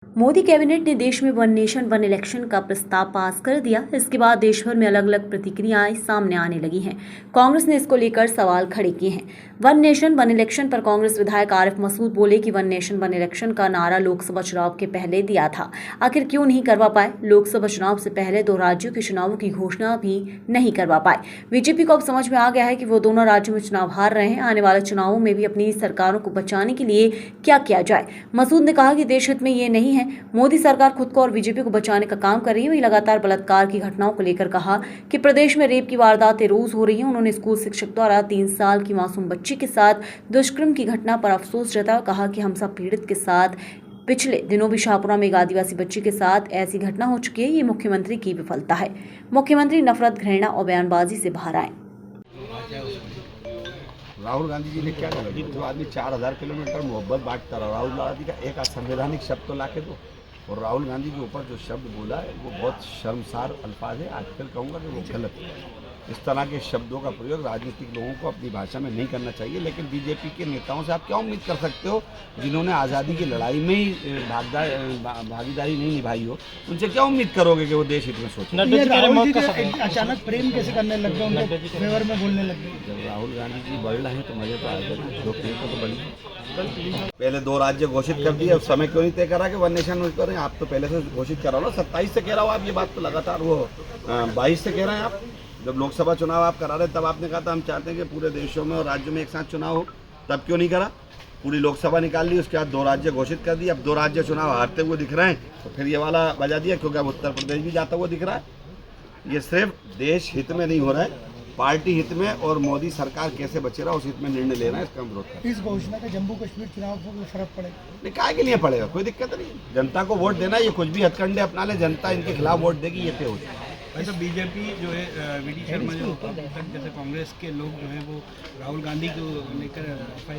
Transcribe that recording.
Modi cabinet ने देश में वन नेशन वन इलेक्शन का प्रस्ताव पास कर दिया। इसके बाद देश भर में अलग अलग प्रतिक्रियाएं सामने आने लगी हैं। कांग्रेस ने इसको लेकर सवाल खड़े किए हैं। वन नेशन वन इलेक्शन पर कांग्रेस विधायक आरिफ मसूद बोले कि वन नेशन वन इलेक्शन का नारा लोकसभा चुनाव के पहले दिया था, आखिर क्यों नहीं करवा पाए? लोकसभा चुनाव से पहले 2 राज्यों के चुनावों की घोषणा भी नहीं करवा पाए। बीजेपी को अब समझ में आ गया है कि वो दोनों राज्यों में चुनाव हार रहे हैं। आने वाले चुनावों में भी अपनी सरकारों को बचाने के लिए क्या किया जाए। मसूद ने कहा कि देश हित में ये नहीं है। मोदी सरकार खुद को और बीजेपी को बचाने का काम कर रही है। वही लगातार बलात्कार की घटनाओं को लेकर कहा कि प्रदेश में रेप की वारदातें रोज हो रही हैं। उन्होंने स्कूल शिक्षक द्वारा 3 साल की मासूम बच्ची के साथ दुष्कर्म की घटना पर अफसोस जताया। कहा कि हम सब पीड़ित के साथ पिछले दिनों भी शाहपुरा में एक आदिवासी बच्ची के साथ ऐसी घटना हो चुकी है। ये मुख्यमंत्री की विफलता है। मुख्यमंत्री नफरत, घृणा और बयानबाजी से बाहर आए। राहुल गांधी जी ने क्या करा? जो आदमी 4000 किलोमीटर मोहब्बत बांटता रहा, राहुल गांधी का एक असंवैधानिक शब्द तो लाके दो। और राहुल गांधी के ऊपर जो शब्द बोला है वो बहुत शर्मसार अल्फाज है। आजकल कहूँगा कि वो गलत है। इस तरह के शब्दों का प्रयोग राजनीतिक लोगों को अपनी भाषा में नहीं करना चाहिए। लेकिन बीजेपी के नेताओं से आप क्या उम्मीद कर सकते हो जिन्होंने आज़ादी की लड़ाई में ही भागीदारी नहीं निभाई हो? उनसे क्या उम्मीद करोगे कि वो देश हित में सोचें? अचानक प्रेम कैसे करने लग गए, उनके फेवर में बोलने लग गए? जब राहुल गांधी जी बढ़ रहे हैं तो मजे तो आ गए, लोग नहीं तो बढ़। पहले 2 राज्य घोषित कर दिए, अब समय क्यों नहीं तय करा कि वन नेशन करें? आप तो पहले से घोषित करा लो। 27 से कह रहा हो आप, ये बात तो लगातार वो 22 से कह रहे हैं आप। जब लोकसभा चुनाव आप करा रहे तब आपने कहा था हम चाहते हैं कि पूरे देशों में और राज्यों में एक साथ चुनाव हो। तब क्यों नहीं करा? पूरी लोकसभा निकाल ली, उसके बाद 2 राज्य घोषित कर दिए। अब 2 राज्य चुनाव हारते हुए दिख रहे हैं तो फिर ये वाला बजा दिया, क्योंकि अब उत्तर प्रदेश भी जाता हुआ दिख रहा है। ये सिर्फ देश हित में नहीं हो रहा है, पार्टी हित में, और मोदी सरकार कैसे बचे रहा उस हित में निर्णय ले रहा है। इसका विरोध कर इस घोषणा का जम्मू कश्मीर चुनाव पर फर्क पड़ेगा? नहीं, काय के लिए पड़ेगा? कोई दिक्कत नहीं। जनता को वोट देना, ये कुछ भी हथकंडे अपना ले, जनता इनके खिलाफ वोट देगी, ये तय हो जाएगा। वैसे बीजेपी जो है वी डी शर्मा जो जैसे कांग्रेस के लोग जो हैं वो राहुल गांधी को लेकर FIR